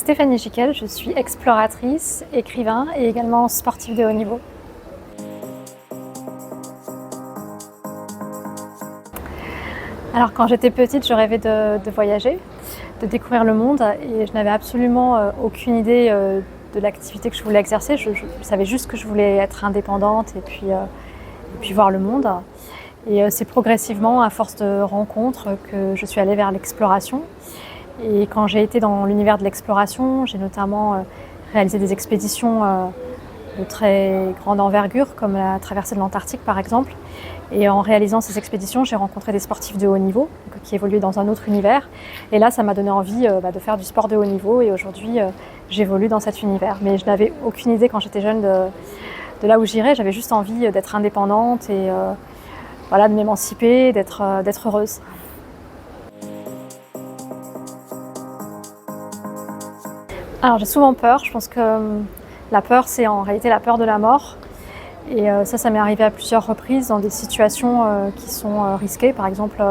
Stéphanie Giquel, je suis exploratrice, écrivain et également sportive de haut niveau. Alors quand j'étais petite, je rêvais de voyager, de découvrir le monde et je n'avais absolument aucune idée de l'activité que je voulais exercer. Je savais juste que je voulais être indépendante et puis voir le monde. Et c'est progressivement, à force de rencontres, que je suis allée vers l'exploration. Et quand j'ai été dans l'univers de l'exploration, j'ai notamment réalisé des expéditions de très grande envergure, comme la traversée de l'Antarctique par exemple. Et en réalisant ces expéditions, j'ai rencontré des sportifs de haut niveau, qui évoluaient dans un autre univers. Et là, ça m'a donné envie de faire du sport de haut niveau. Et aujourd'hui, j'évolue dans cet univers. Mais je n'avais aucune idée quand j'étais jeune de là où j'irais. J'avais juste envie d'être indépendante et de m'émanciper, d'être heureuse. Alors j'ai souvent peur. Je pense que la peur, c'est en réalité la peur de la mort. Et ça m'est arrivé à plusieurs reprises dans des situations qui sont risquées. Par exemple,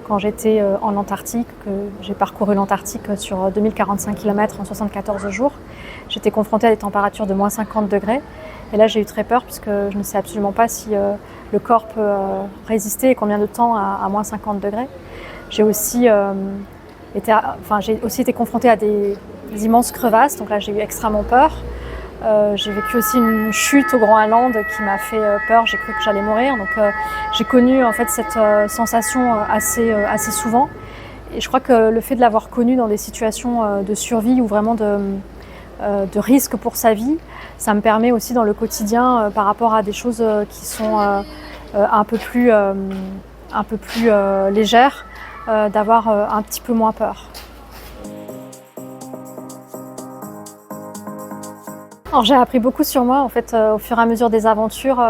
quand j'étais en Antarctique, j'ai parcouru l'Antarctique sur 2045 km en 74 jours, j'étais confrontée à des températures de moins 50 degrés. Et là, j'ai eu très peur puisque je ne sais absolument pas si le corps peut résister et combien de temps à moins 50 degrés. J'ai aussi été confrontée à des immenses crevasses, donc là j'ai eu extrêmement peur. J'ai vécu aussi une chute au Groenland qui m'a fait peur, j'ai cru que j'allais mourir. Donc j'ai connu en fait cette sensation assez souvent. Et je crois que le fait de l'avoir connue dans des situations de survie ou vraiment de risque pour sa vie, ça me permet aussi dans le quotidien par rapport à des choses qui sont un peu plus légères, d'avoir un petit peu moins peur. Alors, j'ai appris beaucoup sur moi en fait au fur et à mesure des aventures.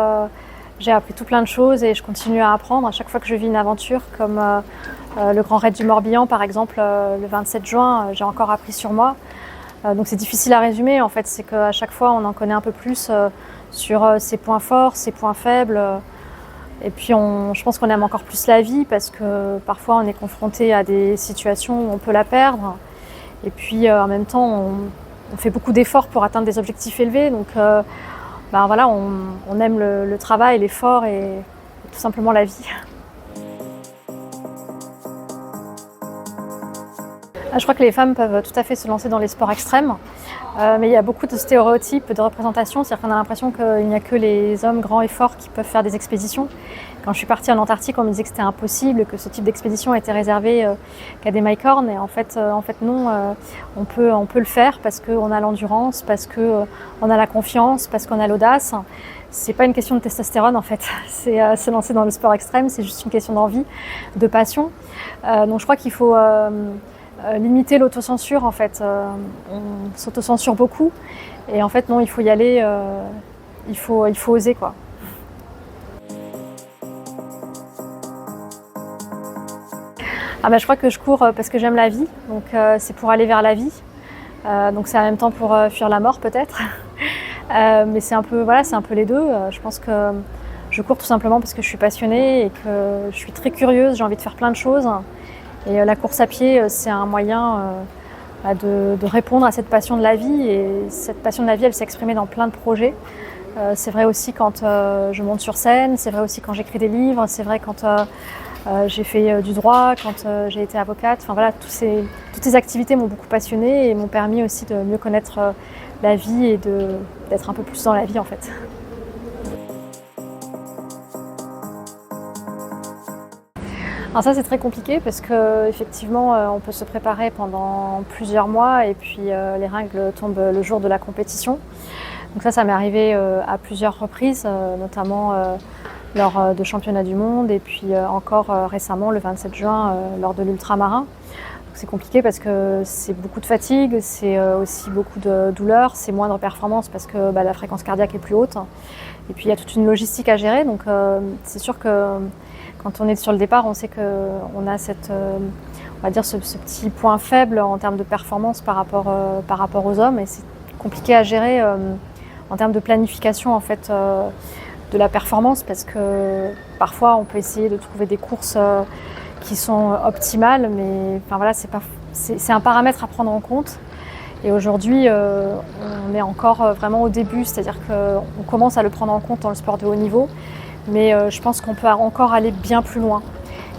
J'ai appris tout plein de choses et je continue à apprendre à chaque fois que je vis une aventure, comme le Grand Raid du Morbihan par exemple, le 27 juin, j'ai encore appris sur moi. Donc c'est difficile à résumer en fait, c'est qu'à chaque fois on en connaît un peu plus sur ses points forts, ses points faibles. Et puis je pense qu'on aime encore plus la vie parce que parfois on est confronté à des situations où on peut la perdre. Et puis en même temps on fait beaucoup d'efforts pour atteindre des objectifs élevés. Donc on aime le travail, l'effort et tout simplement la vie. Je crois que les femmes peuvent tout à fait se lancer dans les sports extrêmes, mais il y a beaucoup de stéréotypes, de représentations, c'est-à-dire qu'on a l'impression qu'il n'y a que les hommes grands et forts qui peuvent faire des expéditions. Quand je suis partie en Antarctique, on me disait que c'était impossible, que ce type d'expédition était réservé qu'à des mycorhs, et en fait non, on peut le faire parce qu'on a l'endurance, parce qu'on a la confiance, parce qu'on a l'audace. C'est pas une question de testostérone en fait, c'est se lancer dans le sport extrême, c'est juste une question d'envie, de passion. Donc je crois qu'il faut limiter l'autocensure en fait. On s'autocensure beaucoup et en fait non, il faut y aller, il faut oser quoi. Je crois que je cours parce que j'aime la vie, donc c'est pour aller vers la vie. Donc c'est en même temps pour fuir la mort peut-être. Mais c'est un peu les deux. Je pense que je cours tout simplement parce que je suis passionnée et que je suis très curieuse, j'ai envie de faire plein de choses. Et la course à pied, c'est un moyen de répondre à cette passion de la vie. Et cette passion de la vie, elle s'est exprimée dans plein de projets. C'est vrai aussi quand je monte sur scène, c'est vrai aussi quand j'écris des livres, c'est vrai quand j'ai fait du droit, quand j'ai été avocate. Enfin voilà, toutes ces activités m'ont beaucoup passionnée et m'ont permis aussi de mieux connaître la vie et d'être un peu plus dans la vie en fait. Alors ça c'est très compliqué parce qu'effectivement on peut se préparer pendant plusieurs mois et puis les règles tombent le jour de la compétition. Donc ça m'est arrivé à plusieurs reprises, notamment lors de championnats du monde et puis encore récemment le 27 juin lors de l'ultramarin. C'est compliqué parce que c'est beaucoup de fatigue, c'est aussi beaucoup de douleur, c'est moindre performance parce que la fréquence cardiaque est plus haute. Et puis il y a toute une logistique à gérer, donc c'est sûr que quand on est sur le départ, on sait qu'on a ce petit point faible en termes de performance par rapport aux hommes et c'est compliqué à gérer en termes de planification en fait, de la performance parce que parfois on peut essayer de trouver des courses qui sont optimales, mais c'est un paramètre à prendre en compte. Et aujourd'hui, on est encore vraiment au début, c'est-à-dire qu'on commence à le prendre en compte dans le sport de haut niveau, mais je pense qu'on peut encore aller bien plus loin.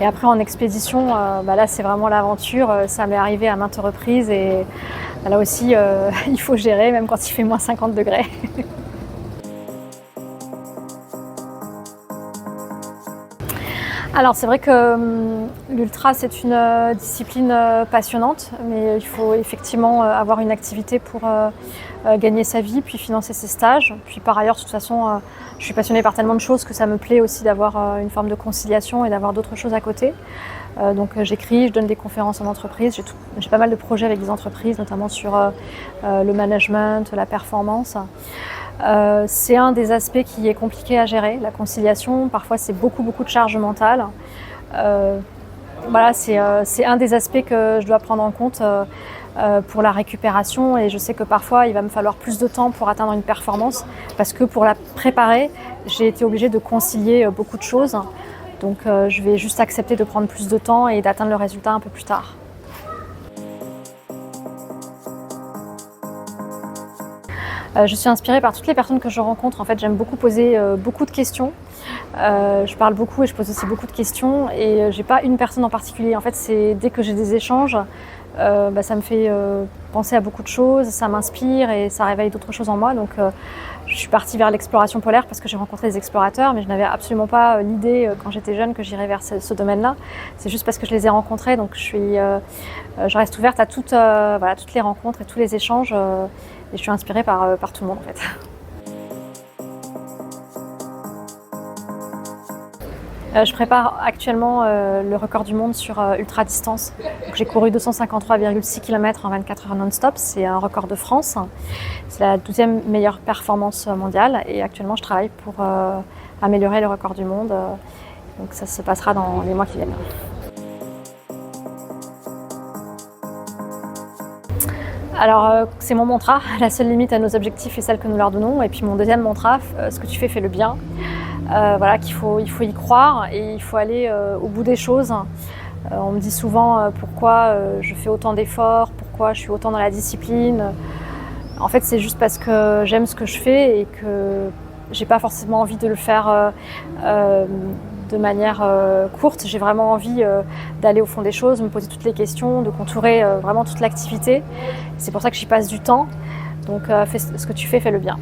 Et après en expédition, là c'est vraiment l'aventure, ça m'est arrivé à maintes reprises et là aussi il faut gérer même quand il fait moins 50 degrés. Alors c'est vrai que l'ultra c'est une discipline passionnante, mais il faut effectivement avoir une activité pour gagner sa vie, puis financer ses stages. Puis par ailleurs, de toute façon, je suis passionnée par tellement de choses que ça me plaît aussi d'avoir une forme de conciliation et d'avoir d'autres choses à côté. Donc j'écris, je donne des conférences en entreprise, j'ai pas mal de projets avec des entreprises, notamment sur le management, la performance. C'est un des aspects qui est compliqué à gérer, la conciliation. Parfois, c'est beaucoup de charge mentale. C'est un des aspects que je dois prendre en compte pour la récupération. Et je sais que parfois, il va me falloir plus de temps pour atteindre une performance parce que pour la préparer, j'ai été obligée de concilier beaucoup de choses. Donc, je vais juste accepter de prendre plus de temps et d'atteindre le résultat un peu plus tard. Je suis inspirée par toutes les personnes que je rencontre. En fait, j'aime beaucoup poser beaucoup de questions. Je parle beaucoup et je pose aussi beaucoup de questions. Et j'ai pas une personne en particulier. En fait, c'est dès que j'ai des échanges, ça me fait penser à beaucoup de choses, ça m'inspire et ça réveille d'autres choses en moi. Donc, je suis partie vers l'exploration polaire parce que j'ai rencontré des explorateurs, mais je n'avais absolument pas l'idée quand j'étais jeune que j'irais vers ce domaine-là. C'est juste parce que je les ai rencontrés. Donc, je reste ouverte à toutes les rencontres et tous les échanges. Et je suis inspirée par tout le monde en fait. Je prépare actuellement le record du monde sur ultra distance. J'ai couru 253,6 km en 24 heures non-stop, c'est un record de France. C'est la 12e meilleure performance mondiale et actuellement je travaille pour améliorer le record du monde. Donc ça se passera dans les mois qui viennent. Alors c'est mon mantra, la seule limite à nos objectifs est celle que nous leur donnons. Et puis mon deuxième mantra, ce que tu fais le bien. Qu'il faut y croire et il faut aller au bout des choses. On me dit souvent pourquoi je fais autant d'efforts, pourquoi je suis autant dans la discipline. En fait c'est juste parce que j'aime ce que je fais et que j'ai pas forcément envie de le faire de manière courte. J'ai vraiment envie d'aller au fond des choses, me poser toutes les questions, de contourer vraiment toute l'activité. C'est pour ça que j'y passe du temps. Donc fais ce que tu fais le bien.